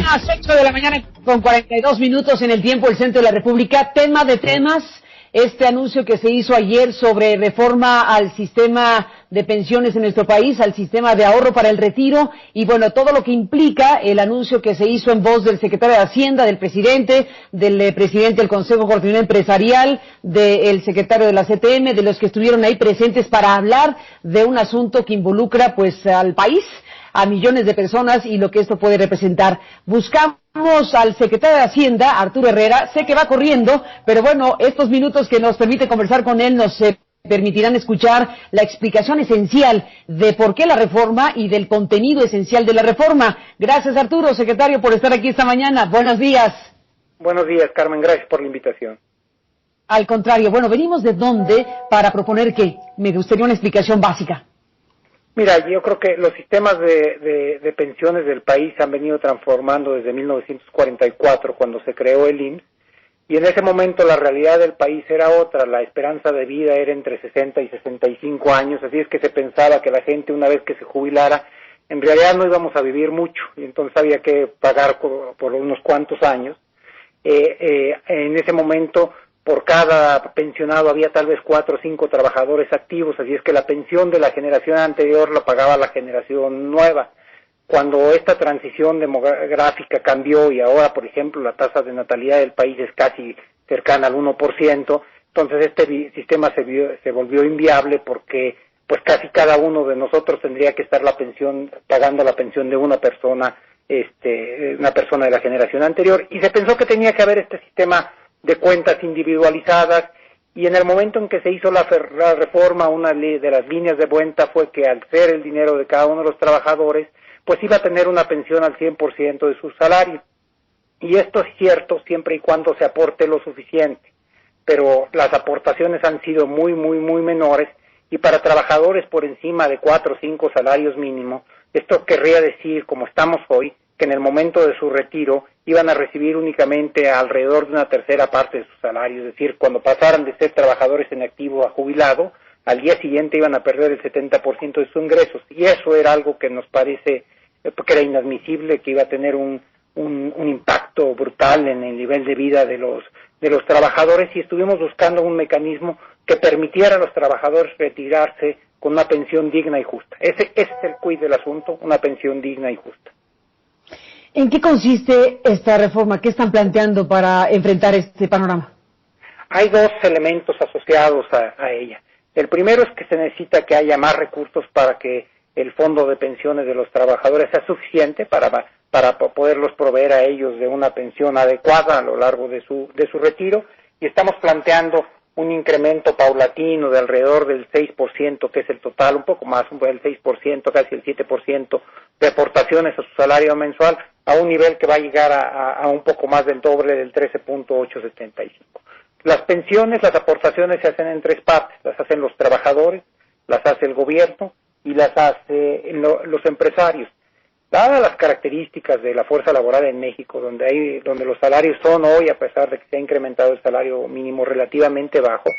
Las 8 de la mañana con 42 minutos en el tiempo del centro de la República. Tema de temas, este anuncio que se hizo ayer sobre reforma al sistema de pensiones en nuestro país, al sistema de ahorro para el retiro, y bueno, todo lo que implica el anuncio que se hizo en voz del secretario de Hacienda, del presidente del Consejo Coordinador Empresarial, del secretario de la CTM, de los que estuvieron ahí presentes para hablar de un asunto que involucra pues al país, a millones de personas y lo que esto puede representar. Buscamos al secretario de Hacienda, Arturo Herrera. Sé que va corriendo, pero bueno, estos minutos que nos permite conversar con él nos permitirán escuchar la explicación esencial de por qué la reforma y del contenido esencial de la reforma. Gracias, Arturo, secretario, por estar aquí esta mañana. Buenos días. Buenos días, Carmen. Gracias por la invitación. Al contrario, bueno, venimos de dónde para proponer qué. Me gustaría una explicación básica. Mira, yo creo que los sistemas de pensiones del país se han venido transformando desde 1944, cuando se creó el IMSS, y en ese momento la realidad del país era otra. La esperanza de vida era entre 60 y 65 años, así es que se pensaba que la gente, una vez que se jubilara, en realidad no íbamos a vivir mucho, y entonces había que pagar por unos cuantos años. En ese momento, por cada pensionado había tal vez 4 o 5 trabajadores activos, así es que la pensión de la generación anterior la pagaba la generación nueva. Cuando esta transición demográfica cambió y ahora, por ejemplo, la tasa de natalidad del país es casi cercana al 1%, entonces este sistema se volvió inviable porque pues casi cada uno de nosotros tendría que estar pagando la pensión de una persona de la generación anterior, y se pensó que tenía que haber este sistema de cuentas individualizadas, y en el momento en que se hizo la reforma, una de las líneas de cuenta fue que al ser el dinero de cada uno de los trabajadores, pues iba a tener una pensión al 100% de su salario. Y esto es cierto siempre y cuando se aporte lo suficiente, pero las aportaciones han sido muy menores, y para trabajadores por encima de 4 o 5 salarios mínimos, esto querría decir, como estamos hoy, que en el momento de su retiro iban a recibir únicamente alrededor de una tercera parte de su salario, es decir, cuando pasaran de ser trabajadores en activo a jubilado, al día siguiente iban a perder el 70% de sus ingresos, y eso era algo que nos parece que era inadmisible, que iba a tener un impacto brutal en el nivel de vida de los trabajadores, y estuvimos buscando un mecanismo que permitiera a los trabajadores retirarse con una pensión digna y justa. Ese es el quid del asunto, una pensión digna y justa. ¿En qué consiste esta reforma? ¿Qué están planteando para enfrentar este panorama? Hay 2 elementos asociados a ella. El primero es que se necesita que haya más recursos para que el fondo de pensiones de los trabajadores sea suficiente para poderlos proveer a ellos de una pensión adecuada a lo largo de su retiro, y estamos planteando un incremento paulatino de alrededor del 6%, que es el total, un poco más, del 6%, casi el 7% de aportaciones a su salario mensual, a un nivel que va a llegar a un poco más del doble, del 13.875. Las pensiones, las aportaciones se hacen en 3 partes: las hacen los trabajadores, las hace el gobierno y las hacen los empresarios. Dadas las características de la fuerza laboral en México, donde los salarios son hoy, a pesar de que se ha incrementado el salario mínimo, relativamente bajo,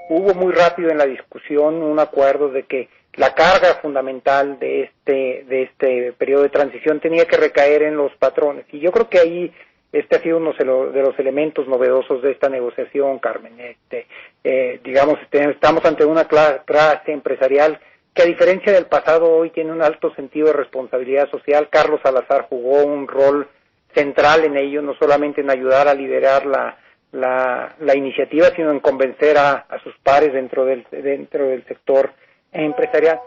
hubo muy rápido en la discusión un acuerdo de que la carga fundamental de este periodo de transición tenía que recaer en los patrones. Y yo creo que ahí este ha sido uno de los elementos novedosos de esta negociación, Carmen. Estamos ante una clase empresarial que, a diferencia del pasado, hoy tiene un alto sentido de responsabilidad social. Carlos Salazar jugó un rol central en ello, no solamente en ayudar a liderar la iniciativa, sino en convencer a sus pares dentro del sector empresarial.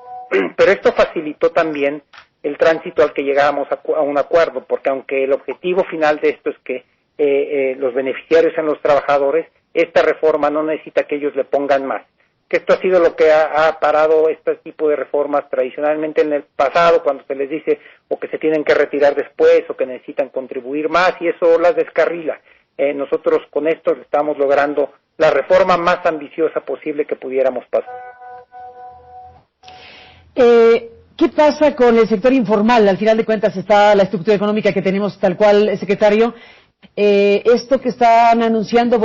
Pero esto facilitó también el tránsito al que llegábamos a un acuerdo, porque aunque el objetivo final de esto es que los beneficiarios sean los trabajadores, esta reforma no necesita que ellos le pongan más. Que esto ha sido lo que ha parado este tipo de reformas tradicionalmente en el pasado, cuando se les dice o que se tienen que retirar después o que necesitan contribuir más, y eso las descarrila. Nosotros con esto estamos logrando la reforma más ambiciosa posible que pudiéramos pasar. ¿Qué pasa con el sector informal? Al final de cuentas está la estructura económica que tenemos tal cual, secretario. Esto que están anunciando,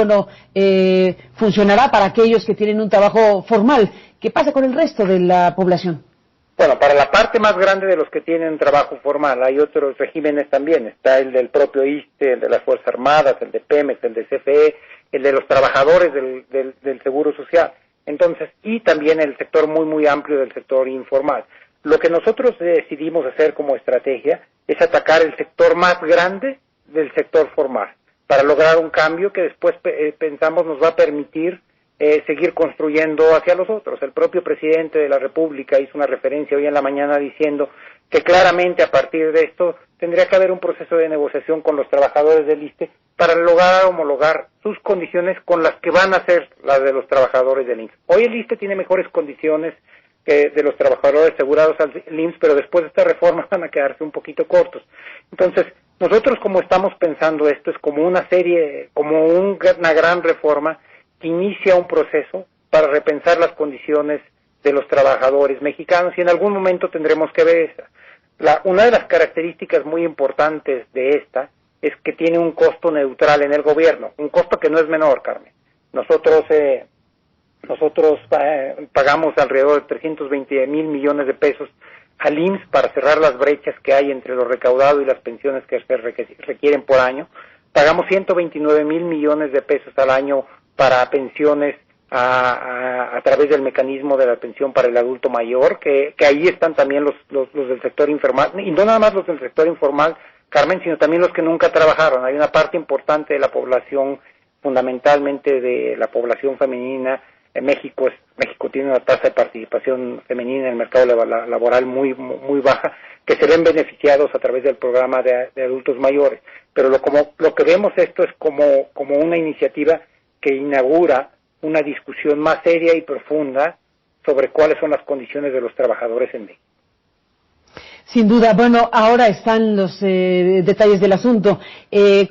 funcionará para aquellos que tienen un trabajo formal. ¿Qué pasa con el resto de la población? Bueno, para la parte más grande de los que tienen trabajo formal, hay otros regímenes también. Está el del propio ISSSTE, el de las Fuerzas Armadas, el de Pemex, el de CFE, el de los trabajadores del Seguro Social. Entonces, y también el sector muy amplio del sector informal. Lo que nosotros decidimos hacer como estrategia es atacar el sector más grande del sector formal, para lograr un cambio que después pensamos nos va a permitir seguir construyendo hacia los otros. El propio presidente de la República hizo una referencia hoy en la mañana diciendo que claramente a partir de esto tendría que haber un proceso de negociación con los trabajadores del ISSSTE para lograr homologar sus condiciones con las que van a ser las de los trabajadores del IMSS. Hoy el ISSSTE tiene mejores condiciones que de los trabajadores asegurados al IMSS, pero después de esta reforma van a quedarse un poquito cortos. Entonces, nosotros como estamos pensando esto es como una serie, como una gran reforma que inicia un proceso para repensar las condiciones de los trabajadores mexicanos y en algún momento tendremos que ver esa. Una de las características muy importantes de esta es que tiene un costo neutral en el gobierno, un costo que no es menor, Carmen. Nosotros pagamos alrededor de 320,000 millones de pesos al IMSS para cerrar las brechas que hay entre lo recaudado y las pensiones que se requieren por año. Pagamos 129,000 millones de pesos al año para pensiones a través del mecanismo de la pensión para el adulto mayor, que ahí están también los del sector informal, y no nada más los del sector informal, Carmen, sino también los que nunca trabajaron. Hay una parte importante de la población, fundamentalmente de la población femenina. En México tiene una tasa de participación femenina en el mercado laboral muy baja, que se ven beneficiados a través del programa de adultos mayores. Pero lo que vemos esto es como una iniciativa que inaugura una discusión más seria y profunda sobre cuáles son las condiciones de los trabajadores en México. Sin duda. Bueno, ahora están los detalles del asunto. Sé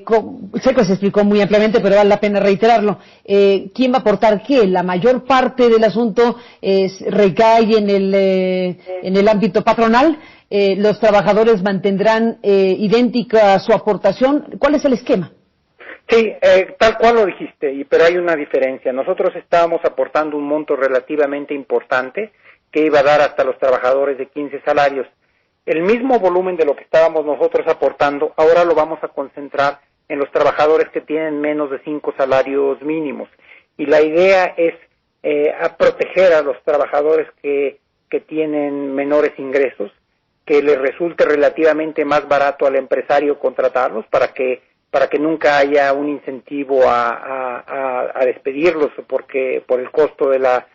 que se explicó muy ampliamente, pero vale la pena reiterarlo. ¿Quién va a aportar qué? La mayor parte del asunto recae en el ámbito patronal. Los trabajadores mantendrán idéntica su aportación. ¿Cuál es el esquema? Sí, tal cual lo dijiste, pero hay una diferencia. Nosotros estábamos aportando un monto relativamente importante que iba a dar hasta los trabajadores de 15 salarios. El mismo volumen de lo que estábamos nosotros aportando, ahora lo vamos a concentrar en los trabajadores que tienen menos de 5 salarios mínimos. Y la idea es a proteger a los trabajadores que tienen menores ingresos, que les resulte relativamente más barato al empresario contratarlos para que nunca haya un incentivo a despedirlos por el costo de la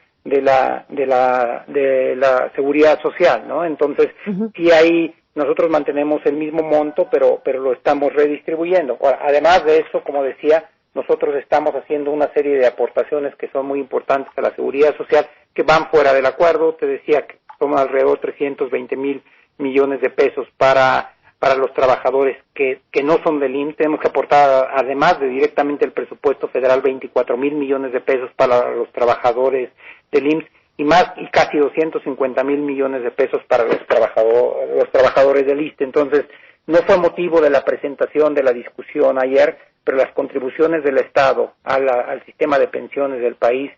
seguridad social, ¿no? Entonces, sí nosotros mantenemos el mismo monto, pero lo estamos redistribuyendo. Además de eso, como decía, nosotros estamos haciendo una serie de aportaciones que son muy importantes a la seguridad social, que van fuera del acuerdo. Te decía que son alrededor de 320,000 millones de pesos para los trabajadores que no son del IMSS. Tenemos que aportar, además de directamente el presupuesto federal, 24,000 millones de pesos para los trabajadores del IMSS y casi 250,000 millones de pesos para los trabajadores del ISSSTE. Entonces, no fue motivo de la presentación de la discusión ayer, pero las contribuciones del Estado al sistema de pensiones del país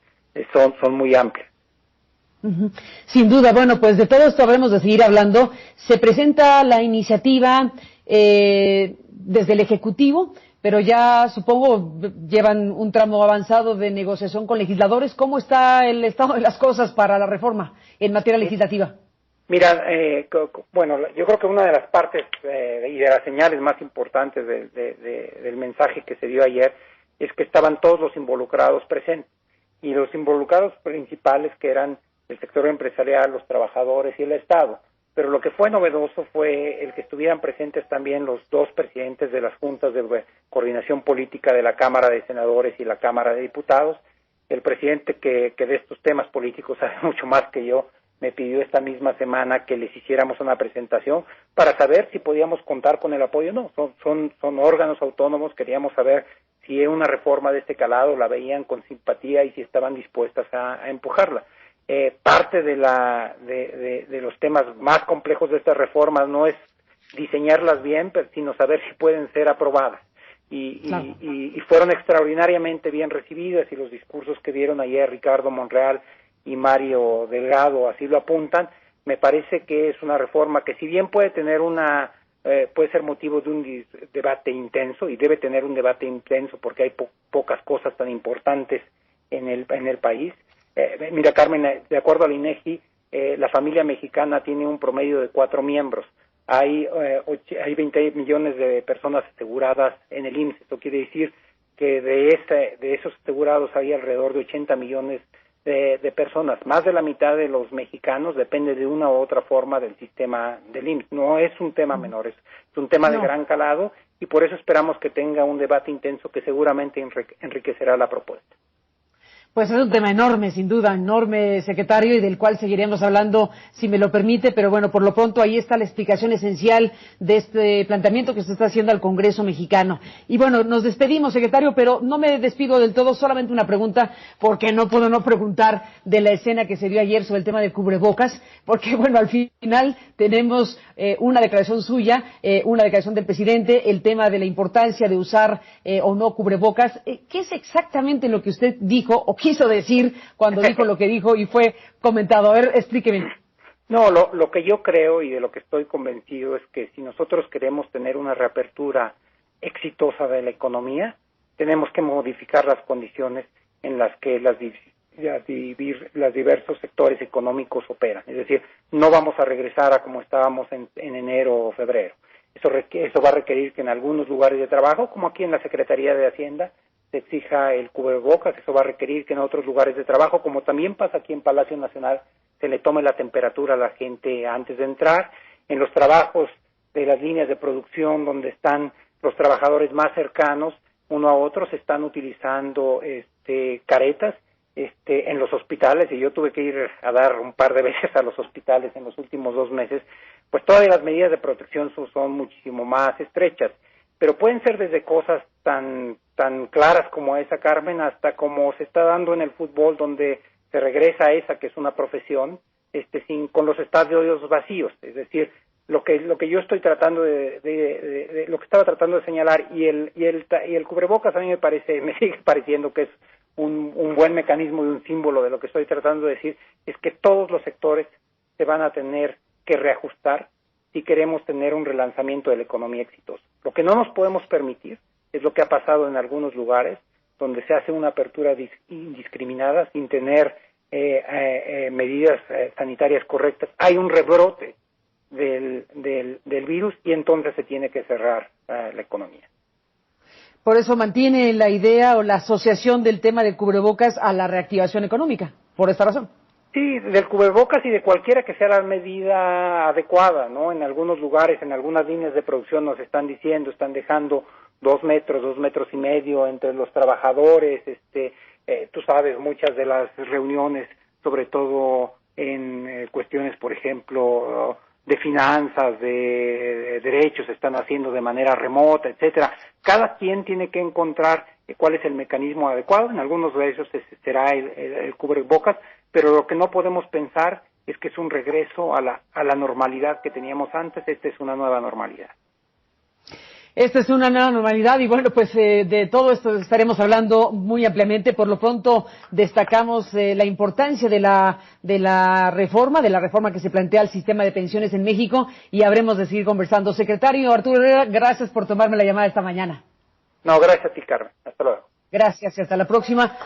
son muy amplias. Sin duda. Bueno, pues de todo esto habremos de seguir hablando. Se presenta la iniciativa desde el Ejecutivo, pero ya supongo llevan un tramo avanzado de negociación con legisladores. ¿Cómo está el estado de las cosas para la reforma en materia legislativa? Mira, bueno, yo creo que una de las partes y de las señales más importantes del mensaje que se dio ayer es que estaban todos los involucrados presentes, y los involucrados principales que eran el sector empresarial, los trabajadores y el Estado. Pero lo que fue novedoso fue el que estuvieran presentes también los dos presidentes de las juntas de coordinación política de la Cámara de Senadores y la Cámara de Diputados. El presidente que de estos temas políticos sabe mucho más que yo, me pidió esta misma semana que les hiciéramos una presentación para saber si podíamos contar con el apoyo o no. Son órganos autónomos, queríamos saber si una reforma de este calado la veían con simpatía y si estaban dispuestas a empujarla. Parte de los temas más complejos de estas reformas no es diseñarlas bien, sino saber si pueden ser aprobadas. Y fueron extraordinariamente bien recibidas, y los discursos que dieron ayer Ricardo Monreal y Mario Delgado así lo apuntan. Me parece que es una reforma que, si bien puede tener puede ser motivo de un debate intenso, y debe tener un debate intenso porque hay pocas cosas tan importantes en el país. Mira, Carmen, de acuerdo al INEGI, la familia mexicana tiene un promedio de 4 miembros. Hay 20 millones de personas aseguradas en el IMSS. Esto quiere decir que de esos asegurados hay alrededor de 80 millones de personas. Más de la mitad de los mexicanos depende de una u otra forma del sistema del IMSS. No es un tema menor, es un tema de gran calado, y por eso esperamos que tenga un debate intenso que seguramente enriquecerá la propuesta. Pues es un tema enorme, sin duda, enorme, secretario, y del cual seguiremos hablando, si me lo permite, pero bueno, por lo pronto ahí está la explicación esencial de este planteamiento que se está haciendo al Congreso mexicano. Y bueno, nos despedimos, secretario, pero no me despido del todo, solamente una pregunta, porque no puedo no preguntar de la escena que se dio ayer sobre el tema del cubrebocas, porque bueno, al final tenemos una declaración suya, una declaración del presidente, el tema de la importancia de usar o no cubrebocas. ¿Qué es exactamente lo que usted dijo o quiso decir cuando dijo lo que dijo y fue comentado? A ver, explíqueme. No, lo que yo creo y de lo que estoy convencido es que si nosotros queremos tener una reapertura exitosa de la economía, tenemos que modificar las condiciones en las que los diversos sectores económicos operan. Es decir, no vamos a regresar a como estábamos en enero o febrero. Eso va a requerir que en algunos lugares de trabajo, como aquí en la Secretaría de Hacienda, se exija el cubrebocas. Eso va a requerir que en otros lugares de trabajo, como también pasa aquí en Palacio Nacional, se le tome la temperatura a la gente antes de entrar. En los trabajos de las líneas de producción, donde están los trabajadores más cercanos uno a otro, se están utilizando caretas. En los hospitales, y yo tuve que ir a dar un par de veces a los hospitales en los últimos 2 meses, pues todas las medidas de protección son muchísimo más estrechas, pero pueden ser desde cosas tan claras como esa, Carmen, hasta como se está dando en el fútbol, donde se regresa a esa que es una profesión, con los estadios vacíos. Es decir, lo que yo estoy tratando lo que estaba tratando de señalar, y el cubrebocas a mí me sigue pareciendo que es un buen mecanismo y un símbolo de lo que estoy tratando de decir, es que todos los sectores se van a tener que reajustar si queremos tener un relanzamiento de la economía exitoso. Lo que no nos podemos permitir es lo que ha pasado en algunos lugares, donde se hace una apertura indiscriminada sin tener medidas sanitarias correctas. Hay un rebrote del virus, y entonces se tiene que cerrar la economía. Por eso mantiene la idea o la asociación del tema del cubrebocas a la reactivación económica, por esta razón. Sí, del cubrebocas y de cualquiera que sea la medida adecuada, ¿no? En algunos lugares, en algunas líneas de producción nos están dejando 2 metros, 2 metros y medio entre los trabajadores. Tú sabes, muchas de las reuniones, sobre todo en cuestiones, por ejemplo, de finanzas, de derechos, se están haciendo de manera remota, etcétera. Cada quien tiene que encontrar cuál es el mecanismo adecuado. En algunos de esos será el cubrebocas, pero lo que no podemos pensar es que es un regreso a la normalidad que teníamos antes. Esta es una nueva normalidad. Esta es una nueva normalidad, y bueno, pues de todo esto estaremos hablando muy ampliamente. Por lo pronto destacamos la importancia de la reforma que se plantea al sistema de pensiones en México, y habremos de seguir conversando. Secretario Arturo Herrera, gracias por tomarme la llamada esta mañana. No, gracias a ti, Carmen. Hasta luego. Gracias y hasta la próxima.